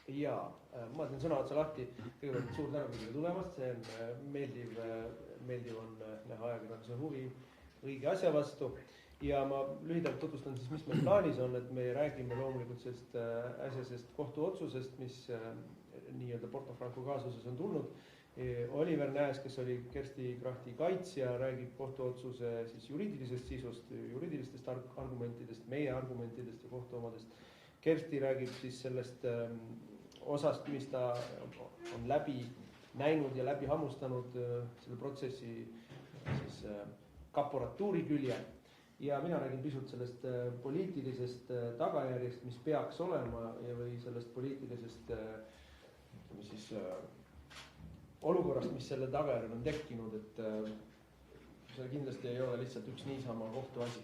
Jaa, ma teen sõna otsa lahti. Kõigepealt suur tänu kõigile tulemast, see on meeldiv on näha ajakirjanduse huvi õige asja vastu. Ja ma lühidalt tutvustan siis, mis meil plaanis on, et me räägime loomulikult sellest äsjasest kohtuotsusest, mis nii-öelda Porto Franco kaasuses on tulnud. Oliver Nääs, kes oli Kersti Krachti kaitsja, räägib kohtuotsuse siis juriidilisest sisust, juriidilistest argumentidest, meie argumentidest ja kohtu omadest. Kersti räägib siis sellest osast, mis ta on läbi näinud ja läbi hammustanud selle protsessi siis kaporatuuri külje. Ja mina räägin pisut sellest poliitilisest tagajärjest, mis peaks olema või sellest poliitilisest siis, olukorrast, mis selle tagajärjel on tekkinud, et see kindlasti ei ole lihtsalt üks niisama kohtuasi.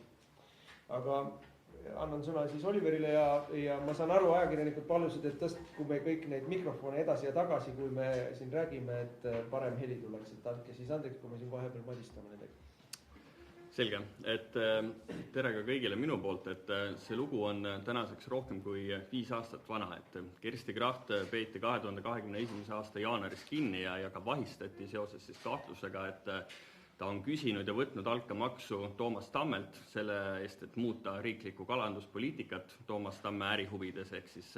Aga annan sõna siis Oliverile ja ma saan aru, ajakirjanikud palusid, et kui me kõik neid mikrofone edasi ja tagasi, kui me siin räägime, et parem heli tuleks, et andke siis andeks, kui me siin vahepeal madistame nendega. Selge, et tere ka kõigile minu poolt, et see lugu on tänaseks rohkem kui 5 aastat vana, et Kersti Kracht peeti 2021. aasta jaanuaris kinni ja ka vahistati seoses siis kahtlusega, et ta on küsinud ja võtnud altkäemaksu Toomas Tammelt selle eest, et muuta riiklikku kalanduspoliitikat Toomas Tamme ärihuvides, ehk siis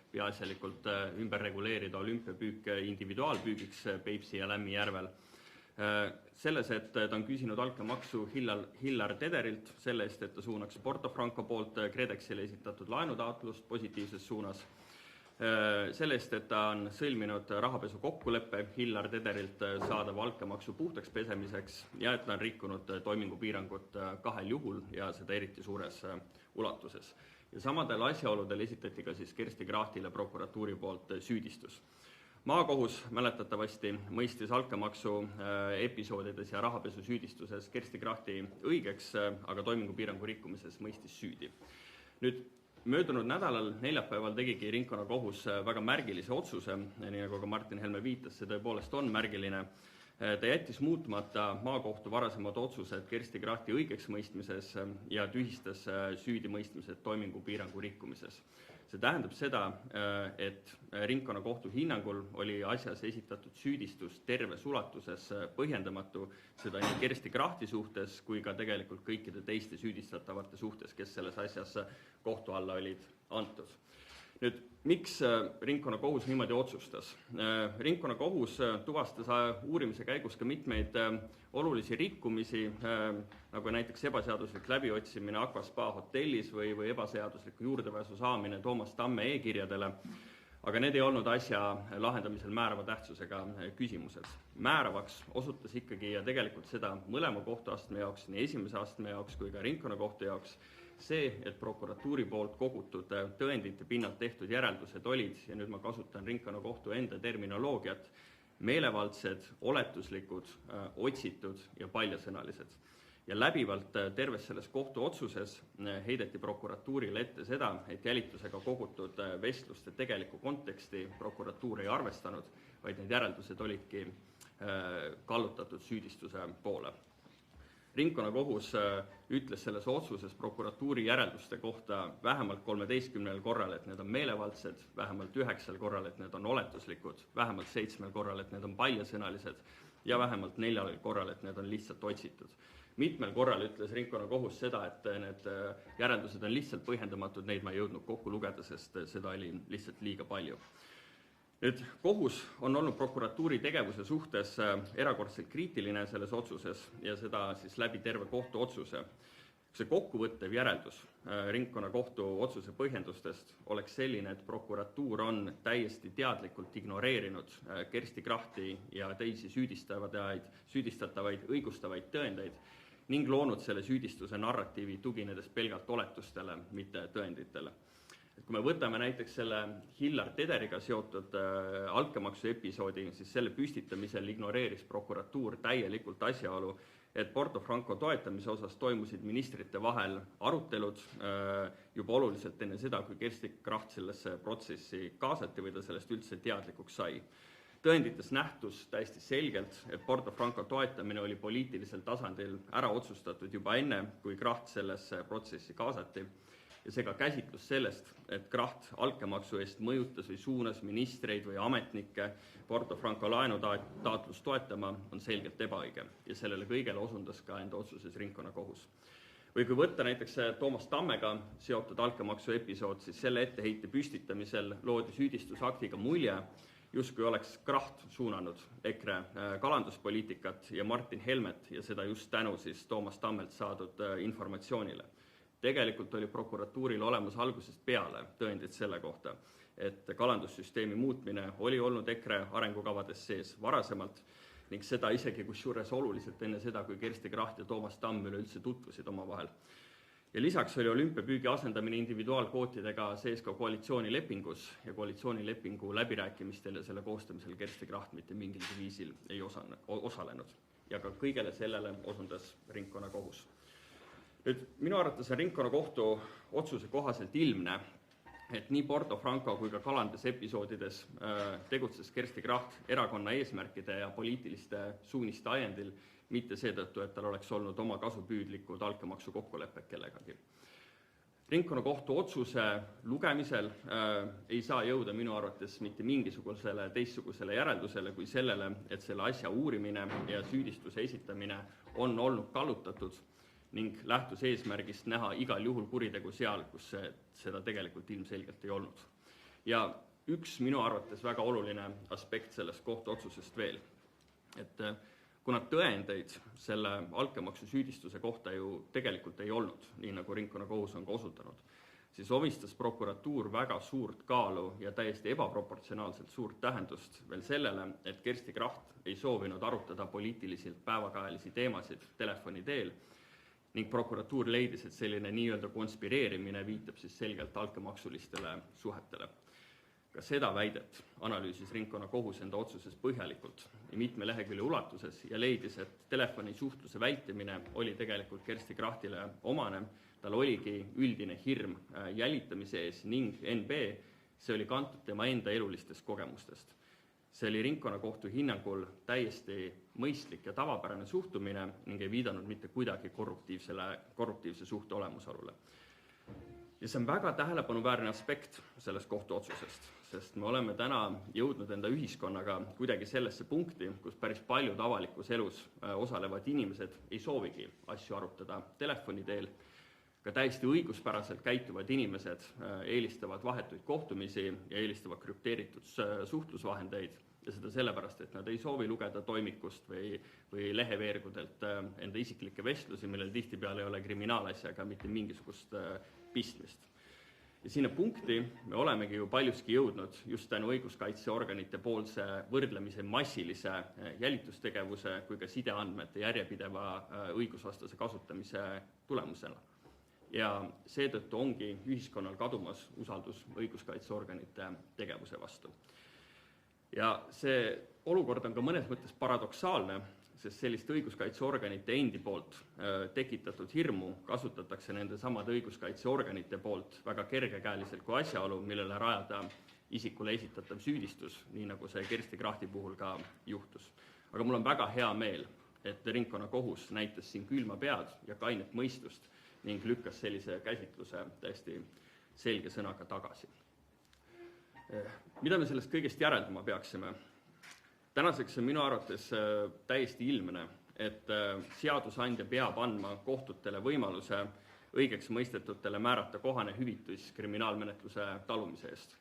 peaasjalikult ümber reguleerida olümpiapüük individuaalpüügiks Peipsi ja Lämmi järvel. Selles, et ta on küsinud altkäemaksu Hillar Tederilt selle eest, et ta suunaks Porto Franco poolt KredExile esitatud laenutaotlust positiivses suunas. Selle eest, et ta on sõlminud rahapesu kokkuleppe Hillar Tederilt saadav altkäemaksu puhtaks pesemiseks ja et ta on rikkunud toimingupiirangut 2 juhul ja seda eriti suures ulatuses. Ja samadel asjaoludel esitati ka siis Kersti Krachtile prokuratuuri poolt süüdistus. Maakohus mäletatavasti mõistis altkäemaksu episoodides ja rahapesu süüdistuses Kersti Krachti õigeks, aga toimingupiirangu rikkumises mõistis süüdi. Nüüd, möödunud nädalal neljapäeval tegigi ringkonnakohus väga märgilise otsuse, nii nagu ka Martin Helme viitas, see tõepoolest on märgiline. Ta jättis muutmata maakohtu varasemad otsused Kersti Krachti õigeks mõistmises ja tühistas süüdimõistmised toimingupiirangu rikkumises. See tähendab seda, et ringkonnakohtu hinnangul oli asjas esitatud süüdistus terves ulatuses põhjendamatu, seda nii Kersti Krachti suhtes kui ka tegelikult kõikide teiste süüdistatavate suhtes, kes selles asjas kohtu alla olid antud. Nüüd, miks ringkonnakohus niimoodi otsustas? Ringkonnakohus tuvastas uurimise käigus ka mitmeid olulisi rikkumisi, nagu näiteks ebaseaduslik läbiotsimine Aqua Spa hotellis või ebaseadusliku juurdepääsu saamine Toomas Tamme e-kirjadele, aga need ei olnud asja lahendamisel määrava tähtsusega küsimused. Määravaks osutas ikkagi ja tegelikult seda mõlema kohtuastme jaoks, nii esimese astme jaoks kui ka ringkonnakohtu jaoks, see, et prokuratuuri poolt kogutud tõendite pinnalt tehtud järeldused olid, ja nüüd ma kasutan ringkonnakohtu enda terminoloogiat, meelevaldsed, oletuslikud, otsitud ja paljasõnalised. Ja läbivalt terves selles kohtu otsuses heideti prokuratuurile ette seda, et jälitusega kogutud vestluste tegeliku konteksti prokuratuur ei arvestanud, vaid need järeldused olidki kallutatud süüdistuse poole. Ringkonnakohus ütles selles otsuses prokuratuuri järelduste kohta vähemalt 13 korral, et need on meelevaldsed, vähemalt 9 korral, et need on oletuslikud, vähemalt 7 korral, et need on paljasõnalised ja vähemalt 4 korral, et need on lihtsalt otsitud. Mitmel korral ütles ringkonnakohus seda, et need järeldused on lihtsalt põhjendamatud, neid ma ei jõudnud kokku lugeda, sest seda oli lihtsalt liiga palju. Nüüd, kohus on olnud prokuratuuri tegevuse suhtes erakordselt kriitiline selles otsuses ja seda siis läbi terve kohtu otsuse. See kokkuvõttev järeldus ringkonnakohtu otsuse põhjendustest oleks selline, et prokuratuur on täiesti teadlikult ignoreerinud Kersti Krachti ja teisi süüdistatavaid õigustavaid tõendeid ning loonud selle süüdistuse narratiivi tuginedes pelgalt oletustele, mitte tõenditele. Kui me võtame näiteks selle Hillar Tederiga seotud altkäemaksu episoodi, siis selle püstitamisel ignoreeris prokuratuur täielikult asjaolu, et Porto Franco toetamise osas toimusid ministrite vahel arutelud juba oluliselt enne seda, kui Kersti Kracht sellesse protsessi kaasati või ta sellest üldse teadlikuks sai. Tõendites nähtus täiesti selgelt, et Porto Franco toetamine oli poliitilisel tasandil ära otsustatud juba enne, kui Kracht sellesse protsessi kaasati. ja seega käsitlus sellest, et Kracht altkäemaksu eest mõjutas või suunas ministreid või ametnikke Porto Franco laenutaatlust toetama, on selgelt ebaõige ja sellele kõigele osundas ka enda otsuses ringkonnakohus. Või kui võtta näiteks Toomas Tammega seotud altkäemaksu episood, siis selle etteheite püstitamisel loodi süüdistusaktiga mulje, justkui oleks Kracht suunanud EKRE kalanduspoliitikat ja Martin Helmet ja seda just tänu siis Toomas Tammelt saadud informatsioonile. Tegelikult oli prokuratuuril olemas algusest peale tõendid selle kohta, et kalandussüsteemi muutmine oli olnud EKRE arengukavades sees varasemalt ning seda isegi kusjuures oluliselt enne seda, kui Kersti Kracht ja Toomas Tamm üleüldse tutvusid omavahel. Ja lisaks oli olümpiapüügi asendamine individuaalkvootidega sees ka koalitsioonilepingus ja koalitsioonilepingu läbirääkimistel ja selle koostamisel Kersti Kracht mitte mingil viisil ei osalenud. Ja ka kõigele sellele osundas ringkonnakohus. Nüüd, minu arvates on ringkonnakohtu otsuse kohaselt ilmne, et nii Porto Franco kui ka kalandusepisoodides tegutses Kersti Kracht erakonna eesmärkide ja poliitiliste suuniste ajendil, mitte seetõttu, et tal oleks olnud oma kasupüüdlikud altkäemaksu kokkulepped kellegagi. Ringkonnakohtu otsuse lugemisel ei saa jõuda minu arvates mitte mingisugusele teistsugusele järeldusele kui sellele, et selle asja uurimine ja süüdistuse esitamine on olnud kallutatud ning lähtus eesmärgist näha igal juhul kuritegu seal, kus seda tegelikult ilmselgelt ei olnud. Ja üks minu arvates väga oluline aspekt sellest kohtuotsusest veel, et kuna tõendeid selle altkäemaksu süüdistuse kohta ju tegelikult ei olnud, nii nagu ringkonnakohus on ka osutanud, siis omistas prokuratuur väga suurt kaalu ja täiesti ebaproportsionaalselt suurt tähendust veel sellele, et Kersti Kracht ei soovinud arutada poliitiliselt päevakajalisi teemasid telefoni teel ning prokuratuur leidis, et selline nii-öelda konspireerimine viitab siis selgelt altkäemaksulistele suhetele. Ka seda väidet analüüsis ringkonnakohus enda otsuses põhjalikult ja mitme lehekülje ulatuses ja leidis, et telefoni suhtluse vältimine oli tegelikult Kersti Krachtile omane, tal oligi üldine hirm jälitamise ees ning NB, see oli kantud tema enda elulistest kogemustest. See oli ringkonnakohtu hinnangul täiesti mõistlik ja tavapärane suhtumine ning ei viidanud mitte kuidagi korruptiivse suhte olemasolule. Ja see on väga tähelepanuväärne aspekt sellest kohtuotsusest, sest me oleme täna jõudnud enda ühiskonnaga kuidagi sellesse punkti, kus päris paljud avalikus elus osalevad inimesed ei soovigi asju arutada telefoni teel. Ka täiesti õiguspäraselt käituvad inimesed eelistavad vahetuid kohtumisi ja eelistavad krüpteeritud suhtlusvahendeid ja seda sellepärast, et nad ei soovi lugeda toimikust või leheveergudelt enda isiklikke vestlusi, millel tihtipeale ei ole kriminaalasjaga mitte mingisugust pistmist. Ja sinna punkti me olemegi ju paljuski jõudnud just tänu õiguskaitseorganite poolse võrdlemise massilise jälitustegevuse kui ka sideandmete järjepideva õigusvastase kasutamise tulemusena. Ja seetõttu ongi ühiskonnal kadumas usaldus õiguskaitseorganite tegevuse vastu. Ja see olukord on ka mõnes mõttes paradoksaalne, sest sellist õiguskaitseorganite endi poolt tekitatud hirmu kasutatakse nende samade õiguskaitseorganite poolt väga kergekäeliselt kui asjaolu, millele rajada isikule esitatav süüdistus, nii nagu see Kersti Krachti puhul ka juhtus. Aga mul on väga hea meel, et ringkonnakohus näitas siin külma pead ja kainet mõistust ning lükkas sellise käsitluse täiesti selge sõnaga tagasi. Mida me sellest kõigest järeldama peaksime? Tänaseks on minu arvates täiesti ilmne, et seadusandja peab andma kohtutele võimaluse õigeks mõistetutele määrata kohane hüvitis kriminaalmenetluse talumise eest.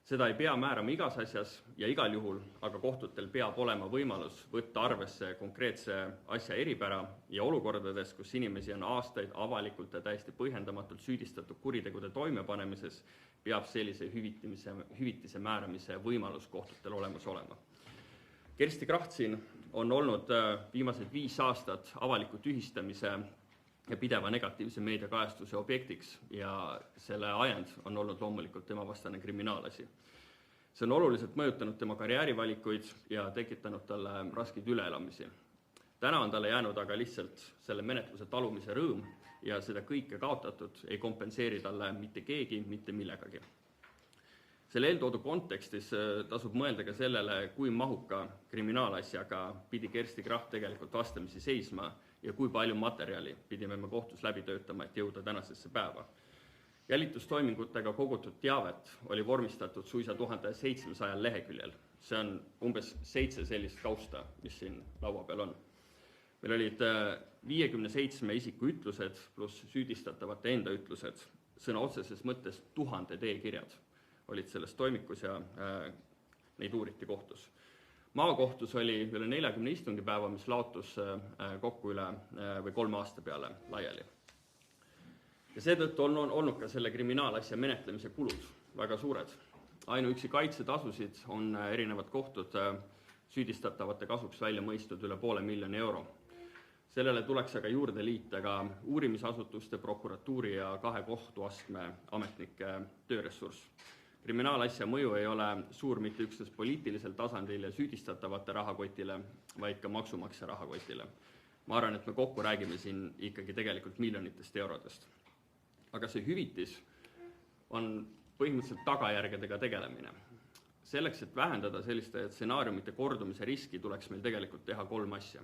Seda ei pea määrama igas asjas ja igal juhul, aga kohtutel peab olema võimalus võtta arvesse konkreetse asja eripära ja olukordades, kus inimesi on aastaid avalikult ja täiesti põhjendamatult süüdistatud kuritegude toimepanemises, peab sellise hüvitise määramise võimalus kohtutel olemas olema. Kersti Kracht siin on olnud viimased 5 aastat avaliku tühistamise ja pideva negatiivse meediakajastuse objektiks ja selle ajend on olnud loomulikult tema vastane kriminaalasi. See on oluliselt mõjutanud tema karjäärivalikuid ja tekitanud talle raskeid üleelamisi. Täna on talle jäänud aga lihtsalt selle menetluse talumise rõõm ja seda kõike kaotatud ei kompenseeri talle mitte keegi mitte millegagi. Selle eeltoodu kontekstis tasub mõelda ka sellele, kui mahuka kriminaalasjaga pidi Kersti Kracht tegelikult vastamisi seisma ja kui palju materjali pidime me kohtus läbi töötama, et jõuda tänasesse päeva. Jälitustoimingutega kogutud teavet oli vormistatud suisa 1700 leheküljel. See on umbes 7 sellist kausta, mis siin laua peal on. Meil olid 57 isiku ütlused pluss süüdistatavate enda ütlused. Sõna otseses mõttes 1000 e-kirjad olid selles toimikus ja neid uuriti kohtus. Maakohtus oli üle 40 istungipäeva, mis laotus kokku üle 3 aasta peale laiali. Ja seetõttu on olnud ka selle kriminaalasja menetlemise kulud väga suured. Ainuüksi kaitsetasusid on erinevad kohtud süüdistatavate kasuks välja mõistud üle €500 000. Sellele tuleks aga juurde liita ka uurimisasutuste, prokuratuuri ja 2 kohtuastme ametnike tööressurss. Kriminaalasja mõju ei ole suur mitte üksnes poliitilisel tasandil ja süüdistatavate rahakotile, vaid ka maksumaksja rahakotile. Ma arvan, et me kokku räägime siin ikkagi tegelikult miljonitest eurodest. Aga see hüvitis on põhimõtteliselt tagajärgedega tegelemine. Selleks, et vähendada selliste stsenaariumite kordumise riski, tuleks meil tegelikult teha 3 asja.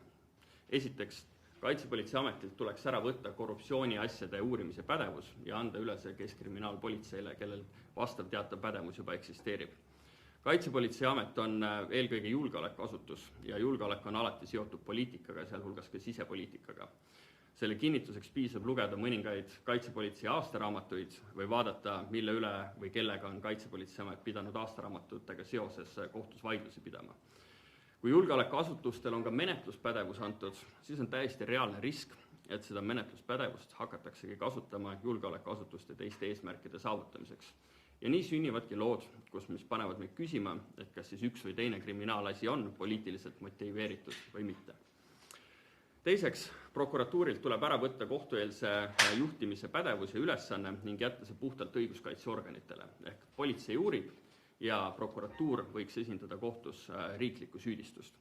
Esiteks, Kaitsepolitseiametilt tuleks ära võtta korruptsiooniasjade uurimise pädevus ja anda üle see Keskkriminaalpolitseile, kellel vastav teatav pädevus juba eksisteerib. Kaitsepolitseiamet on eelkõige julgeolekuasutus ja julgeolek on alati seotud poliitikaga, sealhulgas ka sisepoliitikaga. Selle kinnituseks piisab lugeda mõningaid Kaitsepolitsei aastaraamatuid või vaadata, mille üle või kellega on Kaitsepolitseiamet pidanud aastaraamatutega seoses kohtus vaidlusi pidama. Kui julgeolekuasutustel on ka menetluspädevus antud, siis on täiesti reaalne risk, et seda menetluspädevust hakataksegi kasutama julgeolekuasutuste teiste eesmärkide saavutamiseks. Ja nii sünnivadki lood, mis panevad meid küsima, et kas siis üks või teine kriminaalasi on poliitiliselt motiveeritud või mitte. Teiseks, prokuratuurilt tuleb ära võtta kohtueelse juhtimise pädevus ja ülesanne ning jätta see puhtalt õiguskaitseorganitele. Ehk politsei uurib ja prokuratuur võiks esindada kohtus riiklikku süüdistust.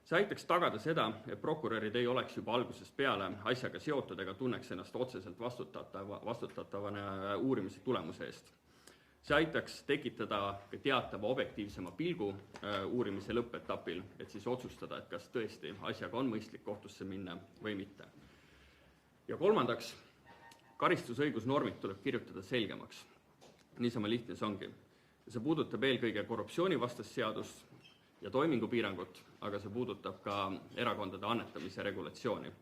See aitaks tagada seda, et prokurörid ei oleks juba algusest peale asjaga seotud ega tunneks ennast otseselt vastutatavana uurimise tulemuse eest. See aitaks tekitada ka teatava objektiivsema pilgu uurimise lõppetapil, et siis otsustada, et kas tõesti asjaga on mõistlik kohtusse minna või mitte. Ja kolmandaks, karistusõigusnormid tuleb kirjutada selgemaks. Niisama lihtne see ongi. See puudutab eelkõige korruptsioonivastast seadust ja toimingupiirangut, aga see puudutab ka erakondade annetamise regulatsiooni.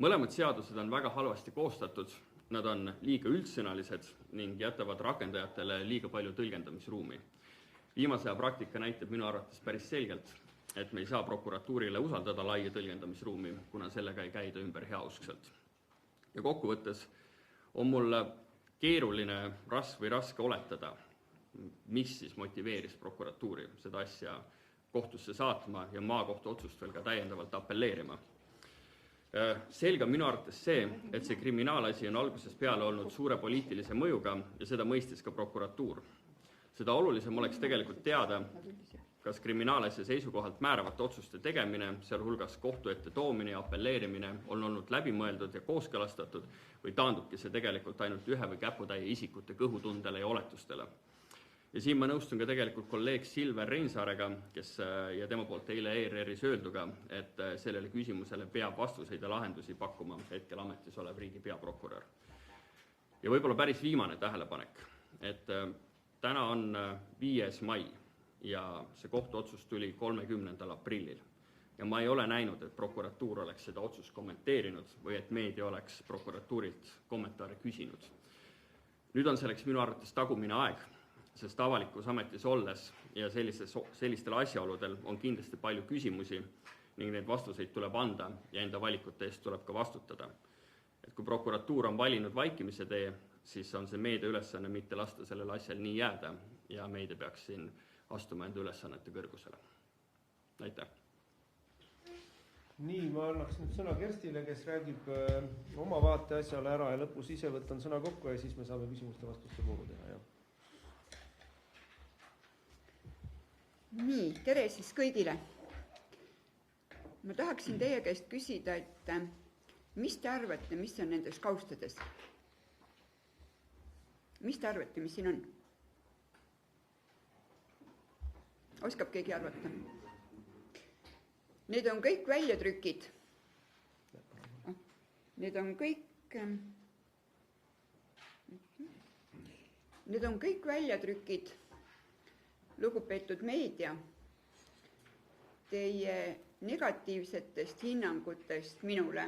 Mõlemad seadused on väga halvasti koostatud, nad on liiga üldsõnalised ning jätavad rakendajatele liiga palju tõlgendamisruumi. Viimase aja praktika näitab minu arvates päris selgelt, et me ei saa prokuratuurile usaldada laia tõlgendamisruumi, kuna sellega ei käida ümber heauskselt. Ja kokkuvõttes on mul keeruline raske oletada, mis siis motiveeris prokuratuuri seda asja kohtusse saatma ja maakohtu otsust veel ka täiendavalt apelleerima. Selge on minu arvates see, et see kriminaalasi on algusest peale olnud suure poliitilise mõjuga ja seda mõistis ka prokuratuur. Seda olulisem oleks tegelikult teada, kas kriminaalasja seisukohalt määravate otsuste tegemine, sealhulgas kohtu ette toomine ja apelleerimine on olnud läbimõeldud ja kooskõlastatud või taandubki see tegelikult ainult ühe või käputäie isikute kõhutundele ja oletustele. Ja siin ma nõustun ka tegelikult kolleeg Silver Reinsaarega, kes ja tema poolt eile ERR-is öelduga, et sellele küsimusele peab vastuseid ja lahendusi pakkuma hetkel ametis olev riigi peaprokurör. Ja võib-olla päris viimane tähelepanek, et täna on 5. mai ja see kohtuotsus tuli 30. aprillil. Ja ma ei ole näinud, et prokuratuur oleks seda otsust kommenteerinud või et meedia oleks prokuratuurilt kommentaare küsinud. Nüüd on selleks minu arvates tagumine aeg, sest avalikus ametis olles ja sellistel asjaoludel on kindlasti palju küsimusi ning neid vastuseid tuleb anda ja enda valikute eest tuleb ka vastutada. Et kui prokuratuur on valinud vaikimise tee, siis on see meedia ülesanne mitte lasta sellel asjal nii jääda ja meedia peaks siin astuma enda ülesannete kõrgusele. Aitäh! Nii, ma annaks nüüd sõna Kerstile, kes räägib oma vaate asjale ära ja lõpus ise võtan sõna kokku ja siis me saame küsimuste vastuste vooru teha. Nii, tere siis kõigile. Ma tahaksin teie käest küsida, et mis te arvate, mis on nendes kaustades? Mis te arvate, mis siin on? Oskab keegi arvata? Need on kõik väljatrükid. Need on kõik Need on kõik väljatrükid, lugupeetud meedia, teie negatiivsetest hinnangutest minule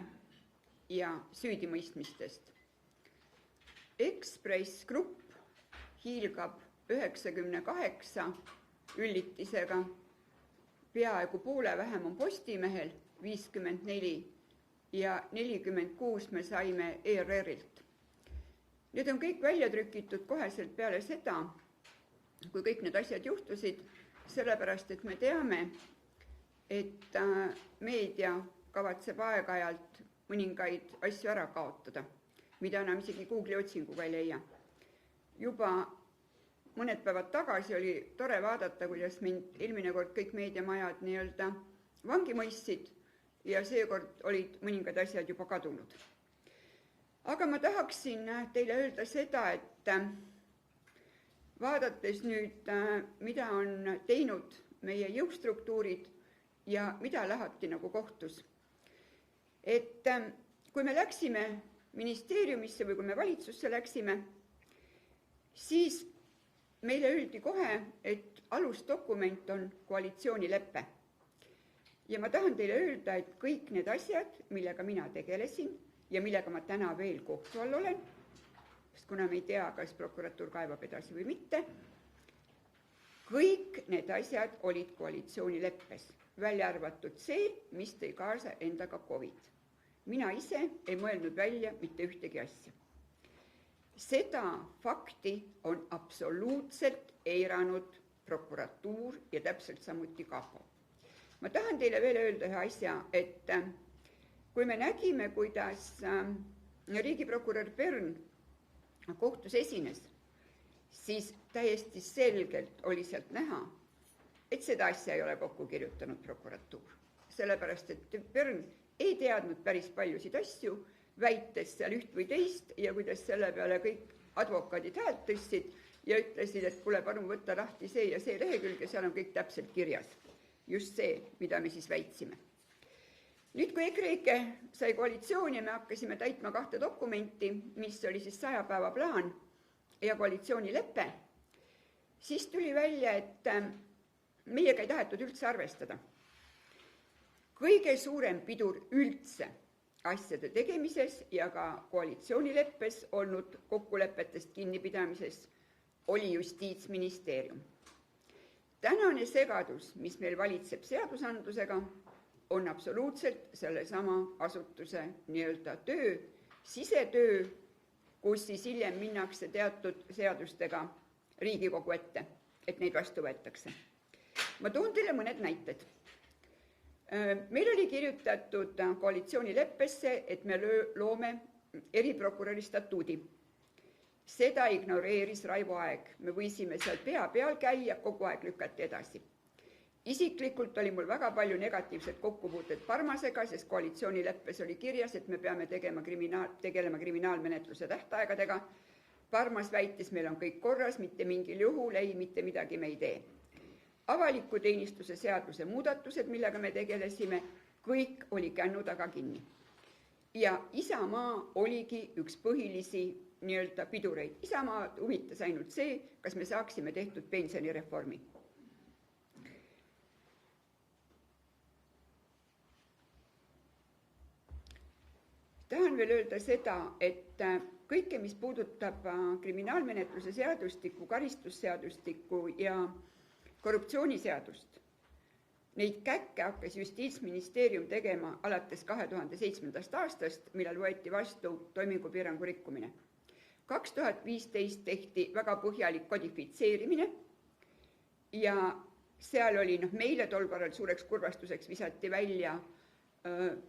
ja süüdimõistmistest. Ekspress Grupp hiilgab 98 üllitisega, peaaegu poole vähem on Postimehel, 54 ja 46 me saime ERR-ilt. Need on kõik välja trükitud koheselt peale seda, kui kõik need asjad juhtusid, sellepärast et me teame, et meedia kavatseb aeg-ajalt mõningaid asju ära kaotada, mida enam isegi Google'i otsinguga ei leia. Juba mõned päevad tagasi oli tore vaadata, kuidas mind eelmine kord kõik meediamajad nii-öelda vangi mõistsid ja seekord olid mõningad asjad juba kadunud. Aga ma tahaksin teile öelda seda, et vaadates nüüd, mida on teinud meie jõustruktuurid ja mida lahati nagu kohtus. Et kui me läksime ministeeriumisse või kui me valitsusse läksime, siis meile öeldi kohe, et alusdokument on koalitsioonilepe. Ja ma tahan teile öelda, et kõik need asjad, millega mina tegelesin ja millega ma täna veel kohtu all olen, sest kuna me ei tea, kas prokuratuur kaevab edasi või mitte, kõik need asjad olid koalitsioonileppes, välja arvatud see, mis tõi kaasa endaga COVID. Mina ise ei mõelnud välja mitte ühtegi asja. Seda fakti on absoluutselt eiranud prokuratuur ja täpselt samuti kapo. Ma tahan teile veel öelda ühe asja, et kui me nägime, kuidas riigiprokurör Pern kohtus esines, siis täiesti selgelt oli sealt näha, et seda asja ei ole kokku kirjutanud prokuratuur. Sellepärast, et Pern ei teadnud päris paljusid asju, väites seal üht või teist ja kuidas selle peale kõik advokaadid häält tõstsid ja ütlesid, et kuule, palun võtta lahti see ja see lehekülg ja seal on kõik täpselt kirjas. Just see, mida me siis väitsime. Nüüd, kui EKREIKE sai koalitsiooni ja me hakkasime täitma 2 dokumenti, mis oli siis 100 päeva plaan ja koalitsioonilepe, siis tuli välja, et meiega ei tahetud üldse arvestada. Kõige suurem pidur üldse asjade tegemises ja ka koalitsioonileppes olnud kokkulepetest kinnipidamises oli Justiitsministeerium. Tänane segadus, mis meil valitseb seadusandlusega, on absoluutselt sellesama asutuse nii-öelda töö, sisetöö, kus siis hiljem minnakse teatud seadustega Riigikogu ette, et neid vastu võetakse. Ma toon teile mõned näited. Meil oli kirjutatud koalitsioonileppesse, et me loome eriprokuröri statuudi. Seda ignoreeris Raivo Aeg. Me võisime seal pea peal käia, kogu aeg lükati edasi. Isiklikult oli mul väga palju negatiivset kokkupuuted Parmasega, sest koalitsioonileppes oli kirjas, et me peame tegelema kriminaalmenetluse tähtaegadega. Parmas väitis, meil on kõik korras, mitte mingil juhul, ei, mitte midagi me ei tee. Avaliku teenistuse seaduse muudatused, millega me tegelesime, kõik oli kännu taga kinni. Ja Isamaa oligi üks põhilisi nii-öelda pidureid. Isamaa huvitas ainult see, kas me saaksime tehtud pensionireformi. Tahan veel öelda seda, et kõike, mis puudutab kriminaalmenetluse seadustikku, karistusseadustikku ja korruptsiooniseadust, neid käkke hakkas Justiitsministeerium tegema alates 2007. aastast, millal võeti vastu toimingupiirangu rikkumine. 2015 tehti väga põhjalik kodifitseerimine ja seal oli meile tol korral suureks kurvastuseks visati välja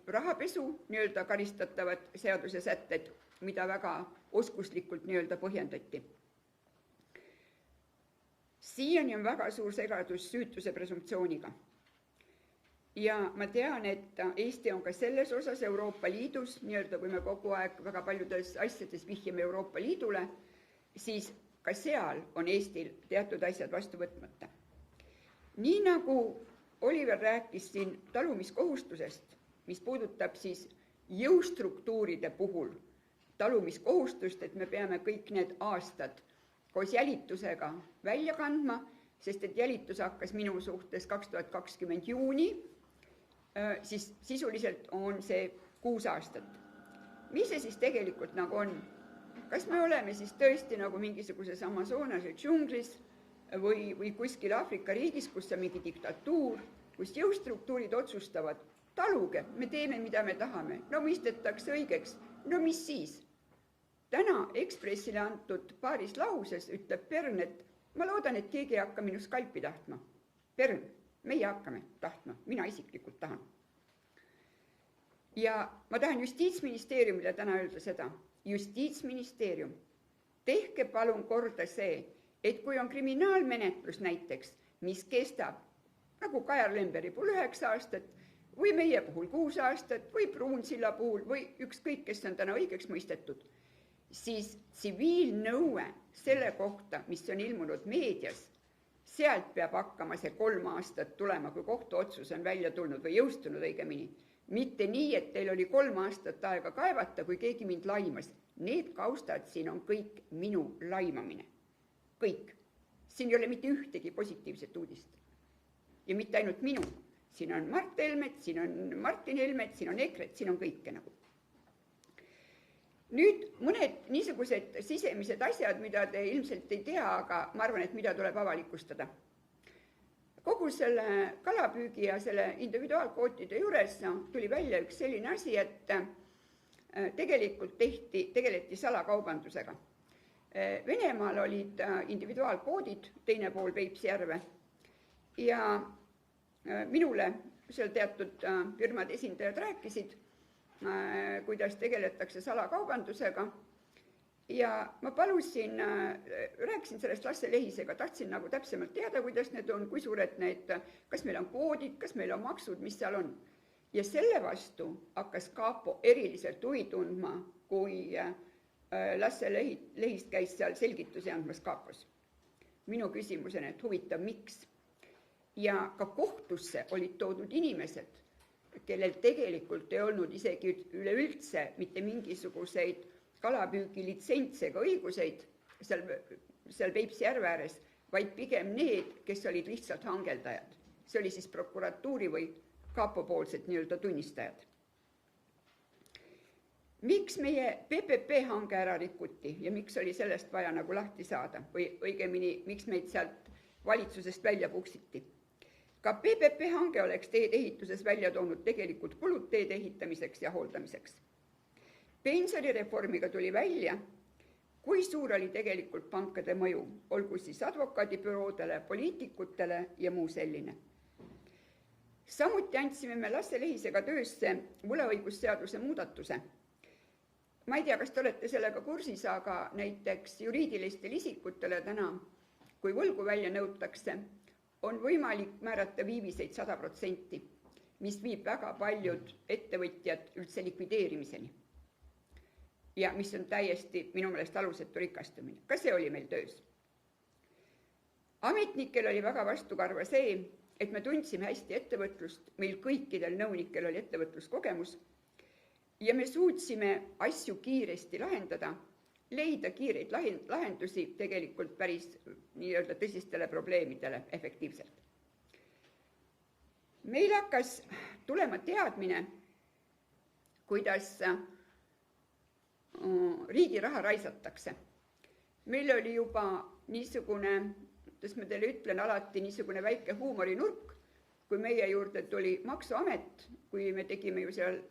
rahapesu nii-öelda karistatavad seadusesätted, mida väga oskuslikult nii-öelda põhjendati. Siiani on väga suur segadus süütuse presumptsiooniga. Ja ma tean, et Eesti on ka selles osas Euroopa Liidus, nii-öelda kui me kogu aeg väga paljudes asjades vihjame Euroopa Liidule, siis ka seal on Eestil teatud asjad vastu võtmata. Nii nagu Oliver rääkis siin talumiskohustusest, mis puudutab siis jõustruktuuride puhul talumiskohustust, et me peame kõik need aastad koos jälitusega välja kandma, sest et jälitus hakkas minu suhtes 2020 juuni, siis sisuliselt on see 6 aastat. Mis see siis tegelikult nagu on? Kas me oleme siis tõesti nagu mingisuguses Amazonase džunglis või kuskil Aafrika riigis, kus on mingi diktatuur, kus jõustruktuurid otsustavad, taluge, me teeme, mida me tahame, no mõistetakse õigeks, no mis siis? Täna Ekspressile antud paaris lauses ütleb Pern, et ma loodan, et keegi ei hakka minu skalpi tahtma. Pern, meie hakkame tahtma, mina isiklikult tahan. Ja ma tahan Justiitsministeeriumile täna öelda seda. Justiitsministeerium, tehke palun korda see, et kui on kriminaalmenetlus näiteks, mis kestab, nagu Kajar Lemberi puhul 9 aastat, või meie puhul 6 aastat, või Pruunsilla puhul, või ükskõik, kes on täna õigeks mõistetud, siis tsiviilnõue selle kohta, mis on ilmunud meedias, sealt peab hakkama see 3 aastat tulema, kui kohtuotsus on välja tulnud või jõustunud õigemini. Mitte nii, et teil oli 3 aastat aega kaevata, kui keegi mind laimas. Need kaustad siin on kõik minu laimamine. Kõik. Siin ei ole mitte ühtegi positiivset uudist. Ja mitte ainult minu. Siin on Mart Helmet, siin on Martin Helmet, siin on EKRE, siin on kõike nagu. Nüüd mõned niisugused sisemised asjad, mida te ilmselt ei tea, aga ma arvan, et mida tuleb avalikustada. Kogu selle kalapüügi ja selle individuaalkvootide juures tuli välja üks selline asi, et tegelikult tegeleti salakaubandusega. Venemaal olid individuaalkvoodid, teine pool Peipsi järve, ja minule seal teatud firmade esindajad rääkisid, kuidas tegeletakse salakaubandusega. Ja ma palusin, rääkisin sellest Lasse Lehisega, tahtsin nagu täpsemalt teada, kuidas need on, kui suured need, kas meil on koodid, kas meil on maksud, mis seal on. Ja selle vastu hakkas Kaapo eriliselt huvi tundma, kui Lasse Lehist käis seal selgitusi andmas Kaapos. Minu küsimus on, et huvitav, miks? Ja ka kohtusse olid toodud inimesed, kellel tegelikult ei olnud isegi üleüldse mitte mingisuguseid kalapüügilitsentse ega õiguseid seal Peipsi järve ääres, vaid pigem need, kes olid lihtsalt hangeldajad. See oli siis prokuratuuri või Kaapo-poolsed nii-öelda tunnistajad. Miks meie PPP hange ära rikuti ja miks oli sellest vaja nagu lahti saada või õigemini, miks meid sealt valitsusest välja puksiti? Ka PPP hange oleks teed ehituses välja toonud tegelikult kulud teede ehitamiseks ja hooldamiseks. Pensionireformiga tuli välja, kui suur oli tegelikult pankade mõju, olgu siis advokaadibüroodele, poliitikutele ja muu selline. Samuti andsime me Lasse Lehisega töösse võlaõigusseaduse muudatuse. Ma ei tea, kas te olete sellega kursis, aga näiteks juriidilistel isikutele täna, kui võlgu välja nõutakse, on võimalik määrata viiviseid 100%, mis viib väga paljud ettevõtjad üldse likvideerimiseni. Ja mis on täiesti minu meelest alusetu rikastumine. Ka see oli meil töös. Ametnikel oli väga vastukarva see, et me tundsime hästi ettevõtlust, meil kõikidel nõunikel oli ettevõtluskogemus ja me suutsime asju kiiresti lahendada, leida kiireid lahendusi tegelikult päris nii-öelda tõsistele probleemidele efektiivselt. Meil hakkas tulema teadmine, kuidas riigi raha raisatakse. Meil oli juba niisugune, kuidas ma teile ütlen, alati niisugune väike huumorinurk, kui meie juurde tuli Maksuamet, kui me tegime ju seal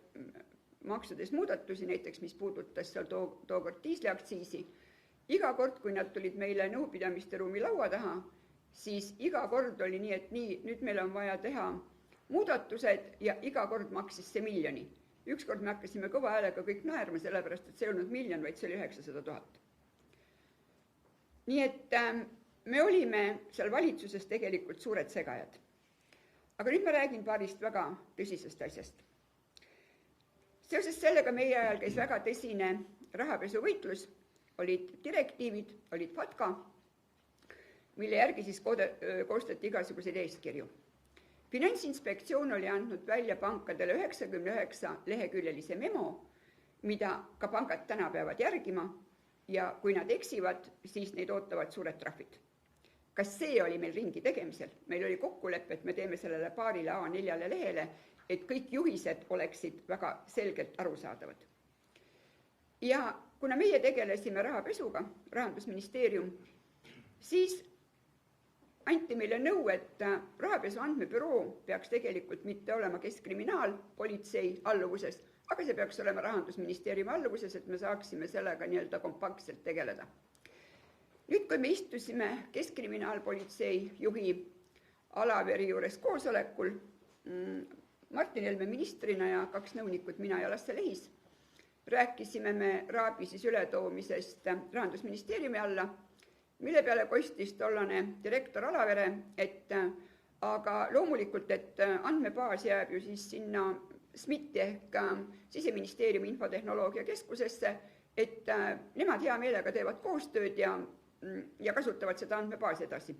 maksudes muudatusi, näiteks mis puudutas seal tookord diisliaktsiisi. Iga kord, kui nad tulid meile nõupidamiste ruumi laua taha, siis iga kord oli nii, et nüüd meil on vaja teha muudatused ja iga kord maksis see miljoni. Ükskord me hakkasime kõva häälega kõik naerma, sellepärast, et see ei olnud miljon, vaid see oli 900 000. Nii et me olime seal valitsuses tegelikult suured segajad. Aga nüüd ma räägin paarist väga tõsisest asjast. Seoses sellega meie ajal käis väga tõsine rahapesuvõitlus, olid direktiivid, olid FATCA, mille järgi siis koostati igasuguseid eeskirju. Finantsinspektsioon oli andnud välja pankadele 99 leheküljelise memo, mida ka pangad täna peavad järgima ja kui nad eksivad, siis neid ootavad suured trahvid. Kas see oli meil ringi tegemisel? Meil oli kokkulepe, et me teeme sellele paarile A4 lehele, et kõik juhised oleksid väga selgelt arusaadavad. Ja kuna meie tegelesime rahapesuga, Rahandusministeerium, siis anti meile nõu, et rahapesu andmebüroo peaks tegelikult mitte olema keskkriminaalpolitsei alluvuses, aga see peaks olema Rahandusministeeriumi alluvuses, et me saaksime sellega nii-öelda kompaktselt tegeleda. Nüüd, kui me istusime keskkriminaalpolitsei juhi Alaveri juures koosolekul, Martin Helme ministrina ja 2 nõunikut, mina ja Lasse Lehis, rääkisime me RAB-i siis ületoomisest Rahandusministeeriumi alla, mille peale kostis tollane direktor Alavere, et aga loomulikult, et andmebaas jääb ju siis sinna SMIT ehk Siseministeeriumi infotehnoloogia keskusesse, et nemad hea meelega teevad koostööd ja kasutavad seda andmebaasi edasi.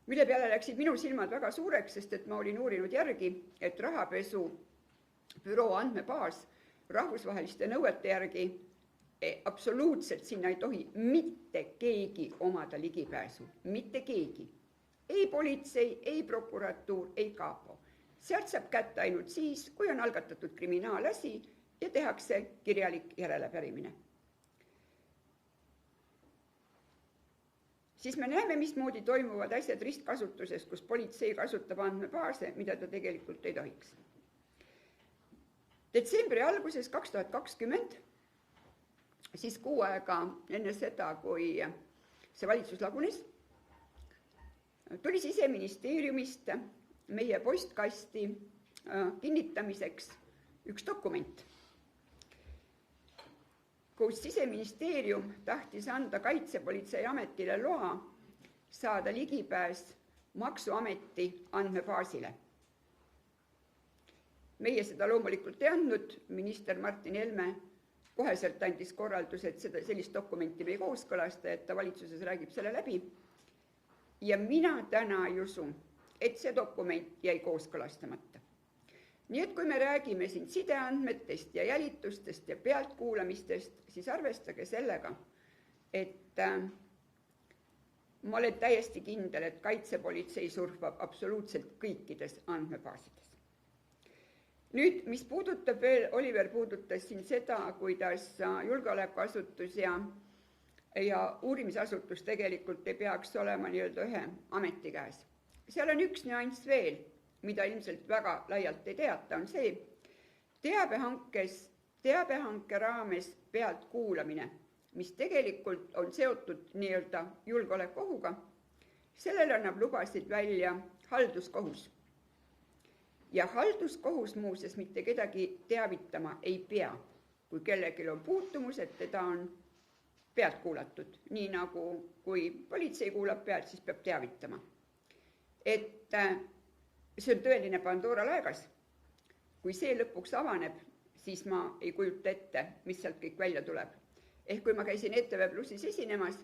Mille peale läksid minu silmad väga suureks, sest et ma olin uurinud järgi, et rahapesu büroo andmebaas rahvusvaheliste nõuete järgi absoluutselt sinna ei tohi mitte keegi omada ligipääsu, mitte keegi. Ei politsei, ei prokuratuur, ei kapo. Sealt saab kätte ainult siis, kui on algatatud kriminaalasi ja tehakse kirjalik järelepärimine. Siis me näeme, mismoodi toimuvad asjad ristkasutuses, kus politsei kasutab andmebaase, mida ta tegelikult ei tohiks. Detsembri alguses 2020, siis 6 aega enne seda, kui see valitsus lagunes, tuli Siseministeeriumist meie postkasti kinnitamiseks üks dokument, kus Siseministeerium tahtis anda Kaitsepolitseiametile loa saada ligipääs Maksuameti andmebaasile. Meie seda loomulikult ei andnud, minister Martin Helme koheselt andis korraldus, et sellist dokumenti me ei kooskõlasta, et ta valitsuses räägib selle läbi. Ja mina täna ei usu, et see dokument jäi kooskõlastamata. Nii et kui me räägime siin sideandmetest ja jälitustest ja pealtkuulamistest, siis arvestage sellega, et ma olen täiesti kindel, et Kaitsepolitsei surfab absoluutselt kõikides andmebaasides. Nüüd, mis puudutab veel, Oliver puudutas siin seda, kuidas julgeolekuasutus ja uurimisasutus tegelikult ei peaks olema nii-öelda ühe ameti käes. Seal on üks nüanss veel, mida ilmselt väga laialt ei teata, on see teabehanke raames pealtkuulamine, mis tegelikult on seotud nii-öelda julgeolekuohuga. Sellele annab lubasid välja halduskohus. Ja halduskohus muuseas mitte kedagi teavitama ei pea, kui kellelgi on puutumus, et teda on pealt kuulatud. Nii nagu kui politsei kuulab pealt, siis peab teavitama. Et see on tõeline Pandora laegas. Kui see lõpuks avaneb, siis ma ei kujuta ette, mis sealt kõik välja tuleb. Ehk kui ma käisin ETV Plussis esinemas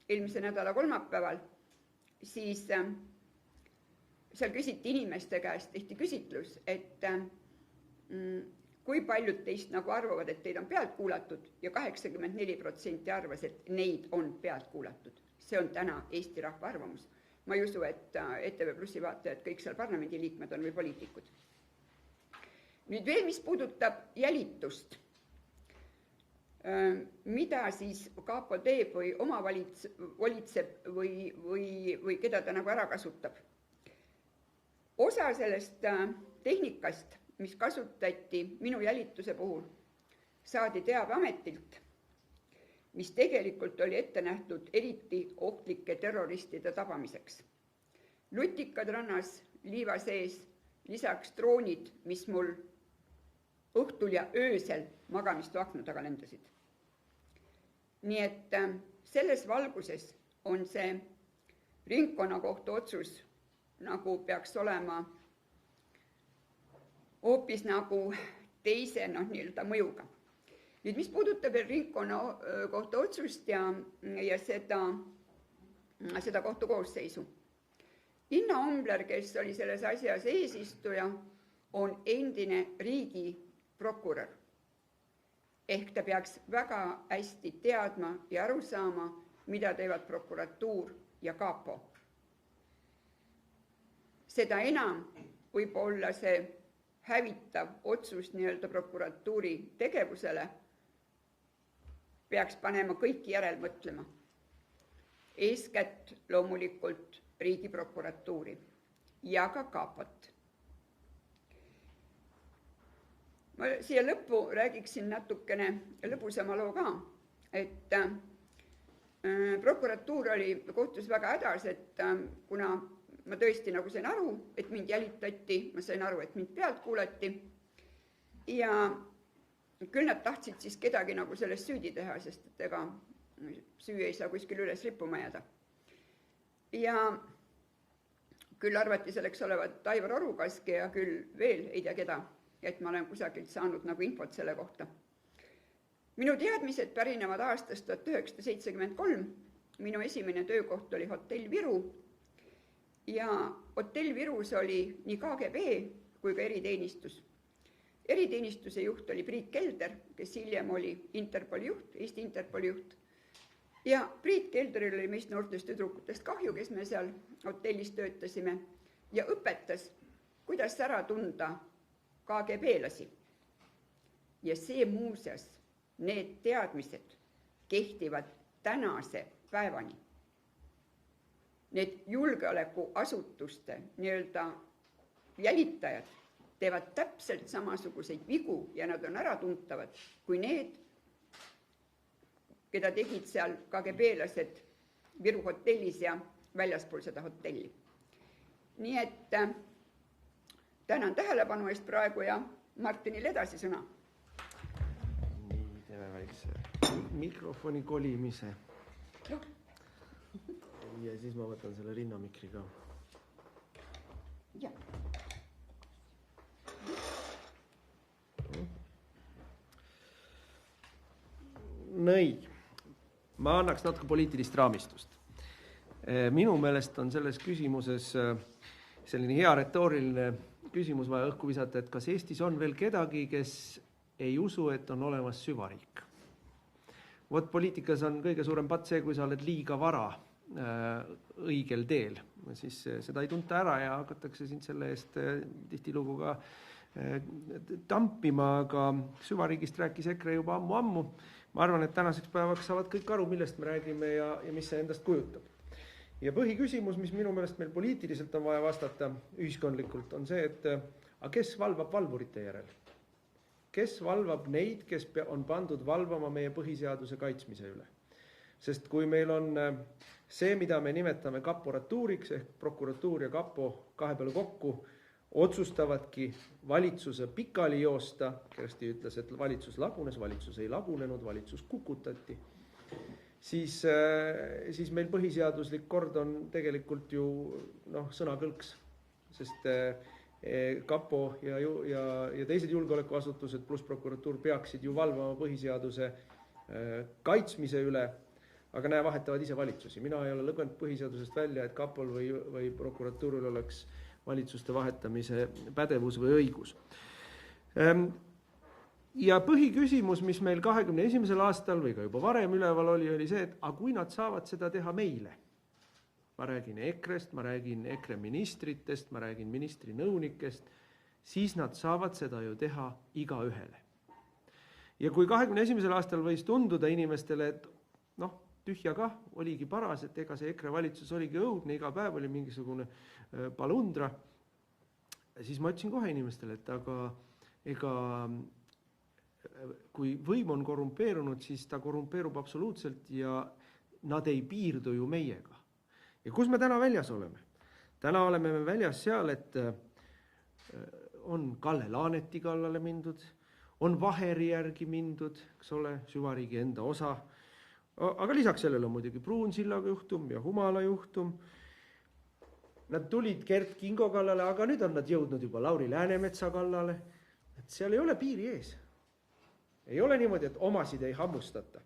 eelmise nädala kolmapäeval, siis seal küsiti inimeste käest, tehti küsitlus, et kui paljud teist nagu arvavad, et teid on pealt kuulatud ja 84% arvas, et neid on pealt kuulatud. See on täna Eesti rahva arvamus. Ma ei usu, et ETV Plussi vaatajad kõik seal parlamendiliikmed on või poliitikud. Nüüd veel, mis puudutab jälitust, mida siis kapo teeb või omavalitseb või keda ta nagu ära kasutab. Osa sellest tehnikast, mis kasutati minu jälituse puhul, saadi Teabeametilt, mis tegelikult oli ette nähtud eriti ohtlike terroristide tabamiseks. Lutikad rannas, liiva sees, lisaks droonid, mis mul õhtul ja öösel magamistu akna taga lendasid. Nii et selles valguses on see ringkonnakohtu otsus nagu peaks olema hoopis nagu teise nii-öelda mõjuga. Nüüd, mis puudutab veel ringkonnakohtu otsust ja seda kohtu koosseisu. Inna Ombler, kes oli selles asjas eesistuja, on endine riigiprokurör. ehk ta peaks väga hästi teadma ja aru saama, mida teevad prokuratuur ja kapo. Seda enam võib olla see hävitav otsus nii-öelda prokuratuuri tegevusele, peaks panema kõiki järel mõtlema. Eeskätt loomulikult riigiprokuratuuri ja ka kapot. Ma siia lõppu räägiksin natukene lõbusama loo ka, et prokuratuur oli kohtus väga hädas, et kuna ma tõesti nagu sain aru, et mind jälitati, ma sain aru, et mind pealt kuulati ja küll nad tahtsid siis kedagi nagu sellest süüdi teha, sest et ega süü ei saa kuskil üles rippuma jääda. Ja küll arvati selleks olevat Aivar Orukaske ja küll veel ei tea keda, et ma olen kusagilt saanud nagu infot selle kohta. Minu teadmised pärinevad aastast 1973. Minu esimene töökoht oli Hotell Viru ja Hotell Virus oli nii KGB kui ka eriteenistus. Eriteenistuse juht oli Priit Kelder, kes hiljem oli Interpoli juht, Eesti Interpoli juht. Ja Priit Kelderil oli meist noortest tüdrukutest kahju, kes me seal hotellis töötasime ja õpetas, kuidas ära tunda KGB-lasi. Ja see muuseas, need teadmised kehtivad tänase päevani. Need julgeolekuasutuste nii-öelda jälitajad teevad täpselt samasuguseid vigu ja nad on äratuntavad kui need, keda tegid seal KGB-lased Viru hotellis ja väljaspool seda hotelli. Nii et tänan tähelepanu eest praegu ja Martinil edasi sõna. Nii, teeme väikse mikrofoni kolimise. Ja siis ma võtan selle rinnamikri ka. Ja. Nõi, ma annaks natuke poliitilist raamistust. Minu meelest on selles küsimuses selline hea retooriline küsimus vaja õhku visata, et kas Eestis on veel kedagi, kes ei usu, et on olemas süvariik. Vot poliitikas on kõige suurem pat see, kui sa oled liiga vara õigel teel. Siis seda ei tunta ära ja hakatakse sind selle eest tihtilugu ka tampima, aga süvariigist rääkis EKRE juba ammu. Ma arvan, et tänaseks päevaks saavad kõik aru, millest me räägime ja mis see endast kujutab. Ja põhiküsimus, mis minu meelest meil poliitiliselt on vaja vastata ühiskondlikult, on see, et kes valvab valvurite järel? Kes valvab neid, kes on pandud valvama meie põhiseaduse kaitsmise üle? Sest kui meil on see, mida me nimetame kaporatuuriks, ehk prokuratuur ja kapo kahe peale kokku, otsustavadki valitsuse pikali joosta, Kersti ütles, et valitsus lagunes, valitsus ei lagunenud, valitsus kukutati, siis meil põhiseaduslik kord on tegelikult ju sõnakõlks, sest kapo ja teised julgeolekuasutused pluss prokuratuur peaksid ju valvama põhiseaduse kaitsmise üle, aga vahetavad ise valitsusi. Mina ei ole lõganud põhiseadusest välja, et kapol või prokuratuuril oleks valitsuste vahetamise pädevus või õigus. Ja põhiküsimus, mis meil 21. aastal või ka juba varem üleval oli see, et kui nad saavad seda teha meile, ma räägin EKRE-st, ma räägin EKRE ministritest, ma räägin ministri nõunikest, siis nad saavad seda ju teha igaühele. Ja kui 21. aastal võis tunduda inimestele, et tühja kah, oligi paras, et ega see EKRE valitsus oligi õudne, iga päev oli mingisugune palundra, siis ma ütlesin kohe inimestele, et ega kui võim on korrumpeerunud, siis ta korrumpeerub absoluutselt ja nad ei piirdu ju meiega. Ja kus me täna väljas oleme? Täna oleme me väljas seal, et on Kalle Laaneti kallale mindud, on Vaheri järgi mindud, eks ole, süvariigi enda osa, aga lisaks sellele on muidugi Pruunsillaga juhtum ja Humala juhtum. Nad tulid Gert Kingo kallale, aga nüüd on nad jõudnud juba Lauri Läänemetsa kallale. Et seal ei ole piiri ees. Ei ole niimoodi, et omasid ei hammustata.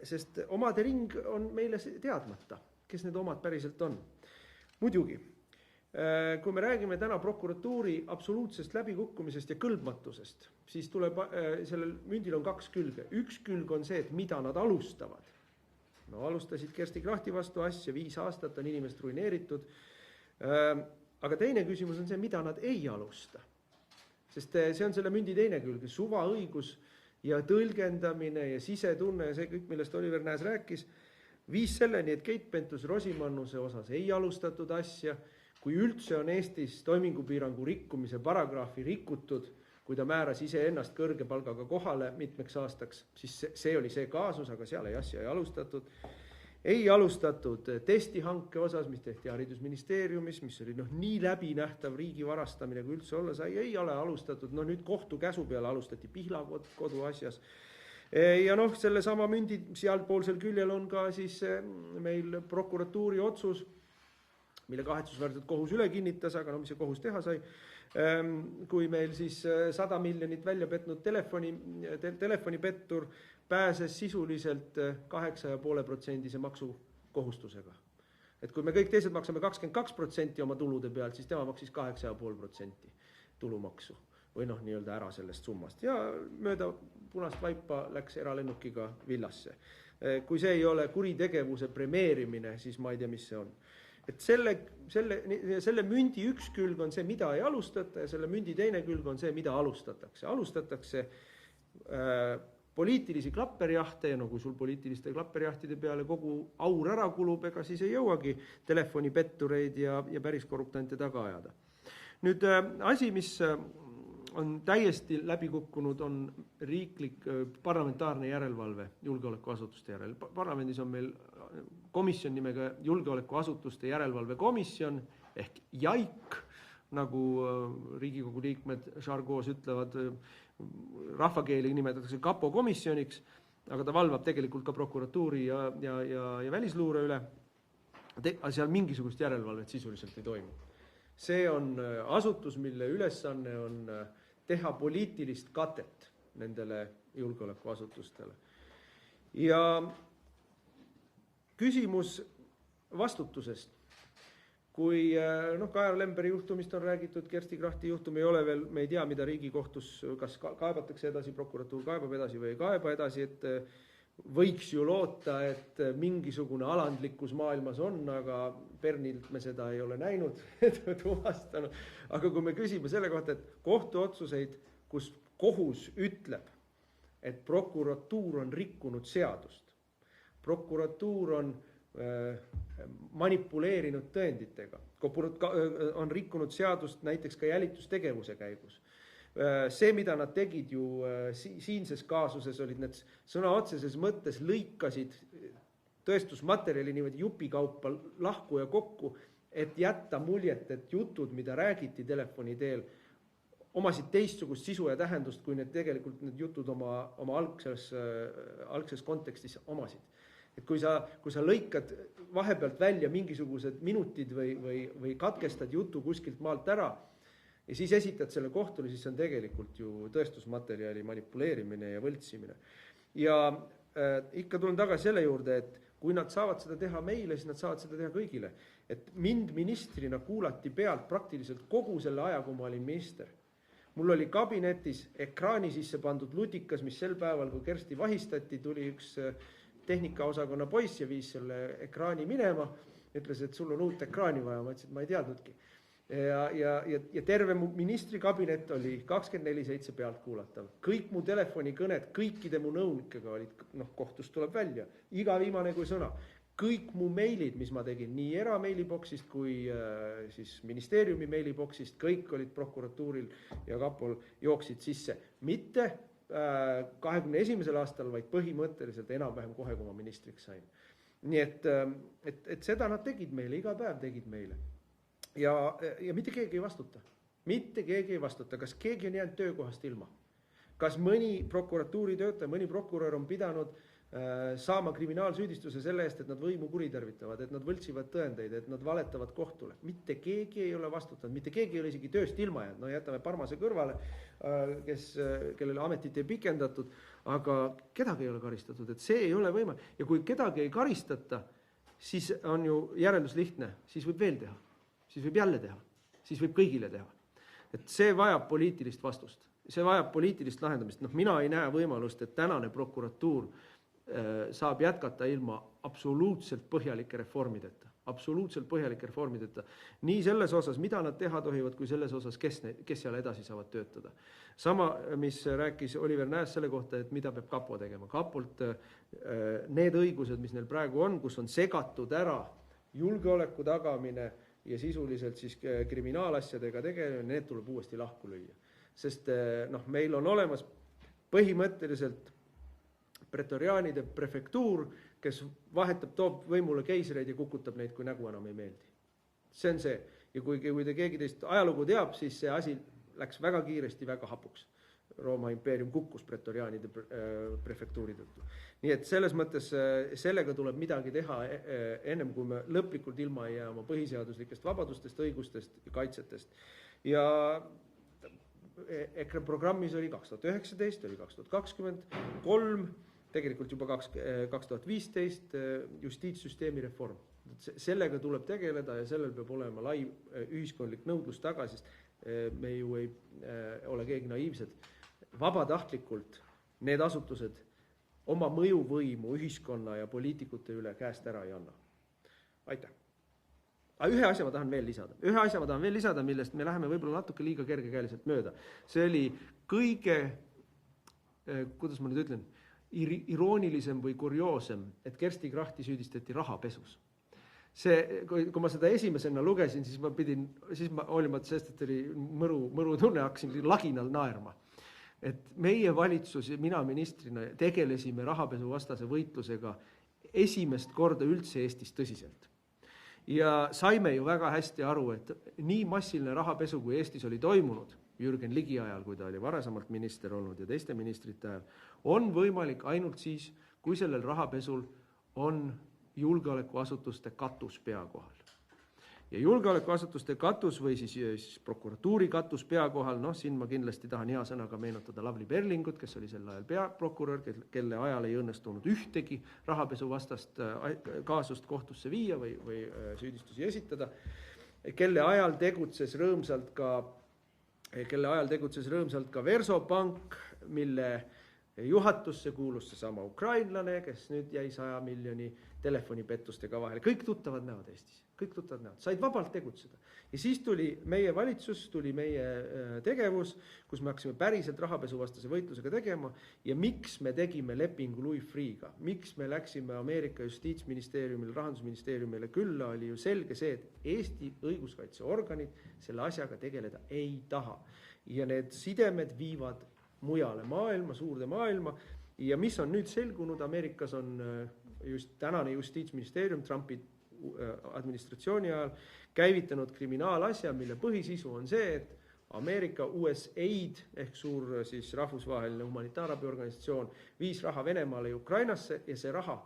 Sest omade ring on meile teadmata, kes need omad päriselt on. Muidugi, kui me räägime täna prokuratuuri absoluutsest läbikukkumisest ja kõlbmatusest, siis tuleb, sellel mündil on 2 külge. Üks külg on see, et mida nad alustavad. No alustasid Kersti Krachti vastu asja, 5 aastat on inimest ruineeritud. Aga teine küsimus on see, mida nad ei alusta. Sest see on selle mündi teine külg, suvaõigus ja tõlgendamine ja sisetunne ja see kõik, millest Oliver Nääs rääkis, viis selleni, et Keit Pentus-Rosimannuse osas ei alustatud asja, kui üldse on Eestis toimingupiirangu rikkumise paragrahvi rikutud, kui ta määras iseennast kõrge palgaga kohale mitmeks aastaks, siis see oli see kaasus, aga seal asja ei alustatud. Ei alustatud testihanke osas, mis tehti haridusministeeriumis, mis oli nii läbinähtav riigi varastamine, kui üldse olla sai, ei ole alustatud. Nüüd kohtu käsu peale alustati Pihlakodu asjas. Ja selle sama mündi sealpoolsel küljel on ka siis meil prokuratuuri otsus, mille kahetsusväärselt kohus üle kinnitas, aga mis see kohus teha sai, kui meil siis 100 miljonit välja petnud telefonipettur pääses sisuliselt 8,5% maksukohustusega. Et kui me kõik teised maksame 22% oma tulude pealt, siis tema maksis 8,5% tulumaksu või nii-öelda ära sellest summast. Ja mööda punast vaipa läks eralennukiga Villasse. Kui see ei ole kuritegevuse premeerimine, siis ma ei tea, mis see on. Et selle mündi üks külg on see, mida ei alustata ja selle mündi teine külg on see, mida alustatakse. Alustatakse poliitilisi klapperjahte ja kui sul poliitiliste klapperjahtide peale kogu aur ära kulub, ega siis ei jõuagi telefonipettureid ja päris korruptante taga ajada. Nüüd asi, mis on täiesti läbi kukkunud, on riiklik parlamentaarne järelevalve julgeolekuasutuste järel. Parlamendis on meil komisjon nimega julgeolekuasutuste järelevalvekomisjon ehk JAIK, nagu Riigikogu liikmed Šargoos ütlevad, rahvakeeli nimetatakse kapo komisjoniks, aga ta valvab tegelikult ka prokuratuuri ja välisluure üle. Seal mingisugust järelevalvet sisuliselt ei toimu. See on asutus, mille ülesanne on teha poliitilist katet nendele julgeolekuasutustele. Ja küsimus vastutusest. Kui Kajar Lemberi juhtumist on räägitud, Kersti Krachti juhtum ei ole veel, me ei tea, mida Riigikohtus, kas kaebatakse edasi, prokuratuur kaebab edasi või ei kaeba edasi, et võiks ju loota, et mingisugune alandlikkus maailmas on, aga Pernilt me seda ei ole näinud, tuvastanud. Aga kui me küsime selle kohta, et kohtuotsuseid, kus kohus ütleb, et prokuratuur on rikkunud seadust, prokuratuur on manipuleerinud tõenditega, on rikkunud seadust näiteks ka jälitustegevuse käigus. See, mida nad tegid ju siinses kaasuses, olid need sõna otseses mõttes lõikasid tõestusmaterjali niimoodi jupikaupa lahku ja kokku, et jätta muljet, et jutud, mida räägiti telefoni teel, omasid teistsugust sisu ja tähendust, kui need tegelikult need jutud oma algses kontekstis omasid. Et kui sa lõikad vahepealt välja mingisugused minutid või katkestad jutu kuskilt maalt ära ja siis esitad selle kohtule, siis see on tegelikult ju tõestusmaterjali manipuleerimine ja võltsimine. Ja ikka tulen tagasi selle juurde, et kui nad saavad seda teha meile, siis nad saavad seda teha kõigile. Et mind ministrina kuulati pealt praktiliselt kogu selle aja, kui ma olin minister. Mul oli kabinetis ekraani sisse pandud lutikas, mis sel päeval, kui Kersti vahistati, tuli üks tehnikaosakonna poiss ja viis selle ekraani minema, ütles, et sul on uut ekraani vaja, ma ütlesin, et ma ei teadnudki. Ja terve mu ministri kabinet oli 24/7 pealt kuulatav. Kõik mu telefonikõned, kõikide mu nõunikega olid, kohtust tuleb välja, iga viimane kui sõna. Kõik mu meilid, mis ma tegin, nii erameiliboksist kui siis ministeeriumi meiliboksist, kõik olid prokuratuuril ja kapol jooksid sisse. Mitte 21. aastal, vaid põhimõtteliselt enam-vähem kohe, kui ma ministriks sain. Nii et seda nad tegid meile, iga päev tegid meile. Ja mitte keegi ei vastuta. Mitte keegi ei vastuta. Kas keegi on jäänud töökohast ilma? Kas mõni prokuratuuri töötaja, mõni prokurör on pidanud saama kriminaalsüüdistuse selle eest, et nad võimu kuritarvitavad, et nad võltsivad tõendeid, et nad valetavad kohtule. Mitte keegi ei ole vastutanud, mitte keegi ei ole isegi tööst ilma jäänud. Jätame Parmase kõrvale, kellele ametit ei pikendatud, aga kedagi ei ole karistatud, et see ei ole võimalik. Ja kui kedagi ei karistata, siis on ju järeldus lihtne, siis võib veel teha, siis võib jälle teha. siis võib kõigile teha. Et see vajab poliitilist vastust, see vajab poliitilist lahendamist. Mina ei näe võimalust, et tänane prokuratuur saab jätkata ilma absoluutselt põhjalike reformideta. Absoluutselt põhjalike reformideta. Nii selles osas, mida nad teha tohivad, kui selles osas, kes seal edasi saavad töötada. Sama, mis rääkis Oliver Nääs selle kohta, et mida peab kapo tegema. Kapolt need õigused, mis neil praegu on, kus on segatud ära julgeoleku tagamine ja sisuliselt siis kriminaalasjadega tegelemine, need tuleb uuesti lahku lüüa. Sest meil on olemas põhimõtteliselt pretoriaanide prefektuur, kes vahetab, toob võimule keisreid ja kukutab neid, kui nägu enam ei meeldi. See on see. Ja kui keegi teist ajalugu teab, siis see asi läks väga kiiresti, väga hapuks. Rooma impeerium kukkus pretoriaanide prefektuuri tõttu. Nii et selles mõttes sellega tuleb midagi teha ennem, kui me lõplikult ilma ei jää oma põhiseaduslikest vabadustest, õigustest ja kaitsetest. Ja EKRE programmis oli 2019, oli 2023, tegelikult juba 2015 justiitssüsteemi reform. Sellega tuleb tegeleda ja sellel peab olema lai ühiskondlik nõudlus taga, sest me ju ei ole keegi naiivsed. Vabatahtlikult need asutused oma mõjuvõimu ühiskonna ja poliitikute üle käest ära ei anna. Aitäh. Aga ühe asja ma tahan veel lisada, millest me läheme võib-olla natuke liiga kergekäeliselt mööda. See oli kõige, kuidas ma nüüd ütlen, iroonilisem või kurioosem, et Kersti Krachti süüdistati rahapesus. Kui ma seda esimesena lugesin, siis ma hoolimata sellest, et oli mõru tunne, hakkasin laginal naerma. Et meie valitsus ja mina ministrina tegelesime rahapesu vastase võitlusega esimest korda üldse Eestis tõsiselt. Ja saime ju väga hästi aru, et nii massiline rahapesu, kui Eestis oli toimunud, Jürgen Ligi ajal, kui ta oli varasemalt minister olnud ja teiste ministrite ajal, on võimalik ainult siis, kui sellel rahapesul on julgeolekuasutuste katus pea kohal. Ja julgeolekuasutuste katus või siis prokuratuuri katus pea kohal, siin ma kindlasti tahan hea sõnaga meenutada Lavly Perlingut, kes oli sel ajal peaprokurör, kelle ajal ei õnnestunud ühtegi rahapesu vastast kaasust kohtusse viia või süüdistusi esitada, kelle ajal tegutses rõõmsalt ka Versobank, mille juhatusse kuulus seesama ukrainlane, kes nüüd jäi 100 miljoni telefonipettustega vahele. Kõik tuttavad näod Eestis, said vabalt tegutseda. Ja siis tuli meie valitsus, tuli meie tegevus, kus me hakkasime päriselt rahapesuvastase võitlusega tegema ja miks me tegime lepingu Louis Freeh'ga, miks me läksime Ameerika justiitsministeeriumile, rahandusministeeriumile külla, oli ju selge see, et Eesti õiguskaitseorganid selle asjaga tegeleda ei taha. Ja need sidemed viivad mujale maailma, suurde maailma ja mis on nüüd selgunud, Ameerikas on just tänane justiitsministeerium Trumpi administratsiooni ajal käivitanud kriminaalasja, mille põhisisu on see, et Ameerika USAID ehk suur siis rahvusvaheline humanitaarabiorganisatsioon viis raha Venemaale ja Ukrainasse ja see raha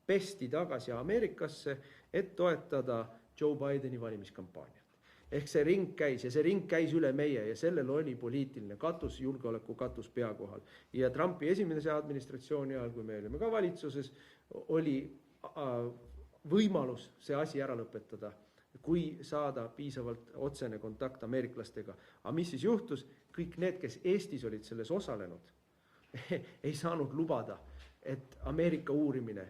pesti tagasi Ameerikasse, et toetada Joe Bideni valimiskampaaniat. Ehk see ring käis ja see ring käis üle meie ja sellel oli poliitiline katus, julgeoleku katus pea kohal. Ja Trumpi esimese administratsiooni ajal, kui me olime ka valitsuses, oli võimalus see asi ära lõpetada, kui saada piisavalt otsene kontakt ameeriklastega. Aga mis siis juhtus? Kõik need, kes Eestis olid selles osalenud, ei saanud lubada, et Ameerika uurimine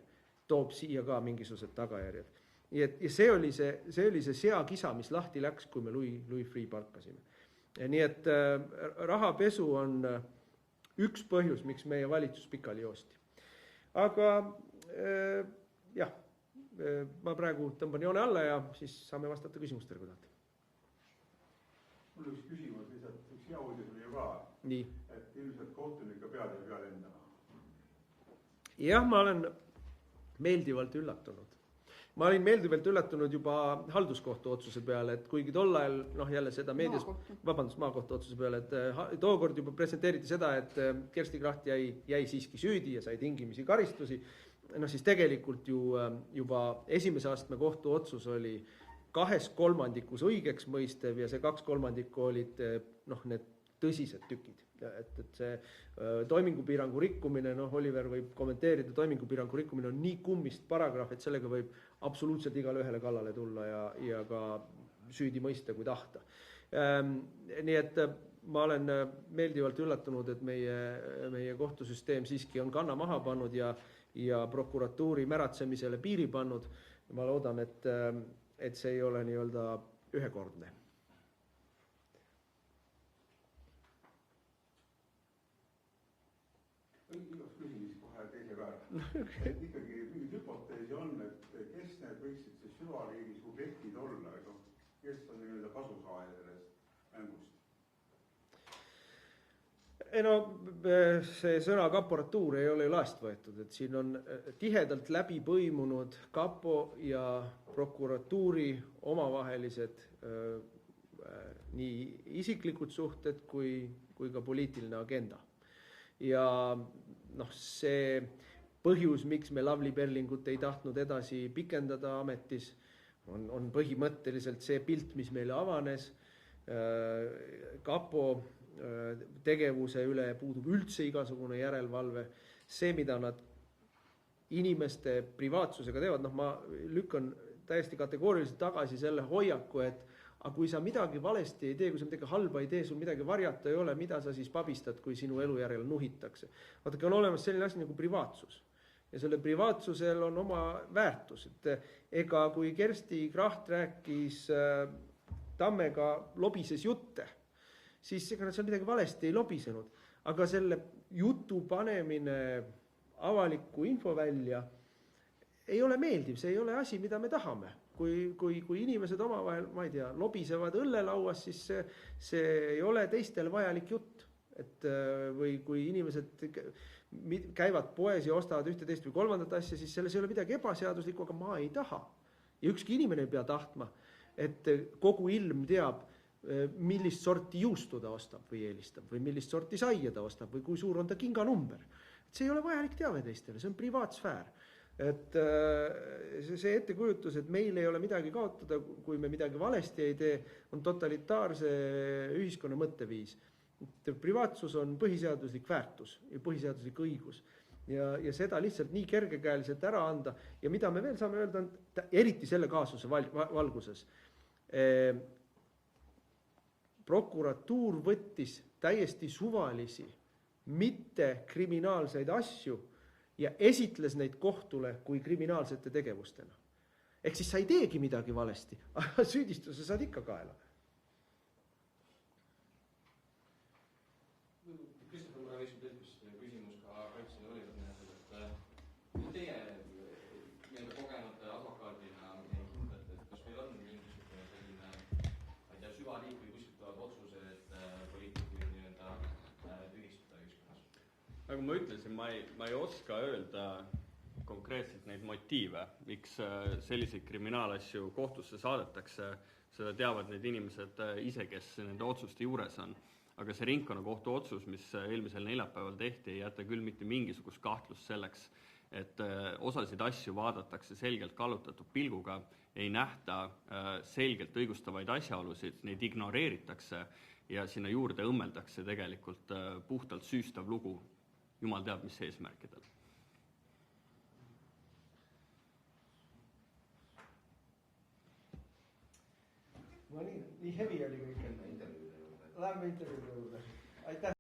toob siia ka mingisugused tagajärjed. Ja see oli see seakisa, mis lahti läks, kui me Louis Freeh palkasime. Nii et rahapesu on üks põhjus, miks meie valitsus pikali joosti. Aga jah, ma praegu tõmban joone alla ja siis saame vastata küsimustele, kui tahate. Mul üks küsimus, lihtsalt üks hea uudis oli ju ka, et ilmselt kohtunika pead ei pea lendama. Jah, ma olen meeldivalt üllatunud. Ma olin meeldivalt üllatunud juba halduskohtu otsuse peale, et kuigi tol ajal, jälle seda meedias, maakohtu otsuse peale, et tookord juba presenteeriti seda, et Kersti Kracht jäi siiski süüdi ja sai tingimisi karistusi, siis tegelikult ju juba esimese astme kohtu otsus oli 2/3 õigeks mõistev ja see 2/3 olid need tõsised tükid. Et see toimingupiirangu rikkumine, Oliver võib kommenteerida, toimingupiirangu rikkumine on nii kummist paragrahv, et sellega võib absoluutselt igale ühele kallale tulla ja ka süüdi mõista kui tahta. Nii et ma olen meeldivalt üllatunud, et meie kohtusüsteem siiski on kanna maha pannud ja prokuratuuri märatsemisele piiri pannud. Ma loodan, et see ei ole nii-öelda ühekordne. Igaks küsimus kohe teise päeva. Ikkagi mingid hüpoteesi on, et kes need võiksid see süvariigi subjektid olla, kes on nii-öelda kasusaaja sellest mängust? See sõna kaporatuur ei ole laest võetud, et siin on tihedalt läbi põimunud kapo ja prokuratuuri omavahelised nii isiklikud suhted kui ka poliitiline agenda. Ja see põhjus, miks me Lavly Perlingut ei tahtnud edasi pikendada ametis, on põhimõtteliselt see pilt, mis meile avanes. Kapo tegevuse üle puudub üldse igasugune järelevalve. See, mida nad inimeste privaatsusega teevad, ma lükkan täiesti kategooriliselt tagasi selle hoiaku, et aga kui sa midagi valesti ei tee, kui sa midagi halba ei tee, sul midagi varjata ei ole, mida sa siis pabistad, kui sinu elu järele nuhitakse. Vaadake, on olemas selline asi nagu privaatsus. Ja selle privaatsusel on oma väärtus. Ega kui Kersti Kracht rääkis Tammega lobises jutte, siis ega nad seal midagi valesti ei lobisenud. Aga selle jutu panemine avalikku info välja ei ole meeldiv, see ei ole asi, mida me tahame. Kui inimesed omavahel, ma ei tea, lobisevad õllelauas, siis see ei ole teistel vajalik jutt. Või kui inimesed käivad poes ja ostavad ühte, teist või kolmandat asja, siis selles ei ole midagi ebaseaduslikku, aga ma ei taha. Ja ükski inimene ei pea tahtma, et kogu ilm teab, millist sorti juustu ta ostab või eelistab või millist sorti saia ta ostab või kui suur on ta kinganumber. See ei ole vajalik teave teistele, see on privaatsfäär. Et see ettekujutus, et meil ei ole midagi kaotada, kui me midagi valesti ei tee, on totalitaarse ühiskonna mõtteviis. Privaatsus on põhiseaduslik väärtus ja põhiseaduslik õigus. Ja seda lihtsalt nii kergekäeliselt ära anda. Ja mida me veel saame öelda, eriti selle kaasuse valguses. Prokuratuur võttis täiesti suvalisi, mitte kriminaalseid asju ja esitles neid kohtule kui kriminaalsete tegevustena. Ehk siis sa ei teegi midagi valesti, aga süüdistuse saad ikka kaela. Kristofer, ma võiksin tõlkust küsimus ka kaitsele olivalt, et teie kogenud advokaadina hindate, et kas meil on mingisugune selline süvaliik või kuskilt tulevad otsused, et poliitikuid tühistada ühiskonnas? Nagu ma ütlesin, ma ei oska öelda konkreetselt neid motiive, miks selliseid kriminaalasju kohtusse saadetakse, seda teavad need inimesed ise, kes nende otsuste juures on. Aga see ringkonnakohtu otsus, mis eelmisel neljapäeval tehti, ei jäta küll mitte mingisugust kahtlust selleks, et osasid asju vaadatakse selgelt kallutatud pilguga, ei nähta selgelt õigustavaid asjaolusid, neid ignoreeritakse ja sinna juurde õmmeldakse tegelikult puhtalt süüstav lugu, jumal teab, mis eesmärkidel. No nii hevi oli kõik. Lähme intervjuude juurde. Aitäh!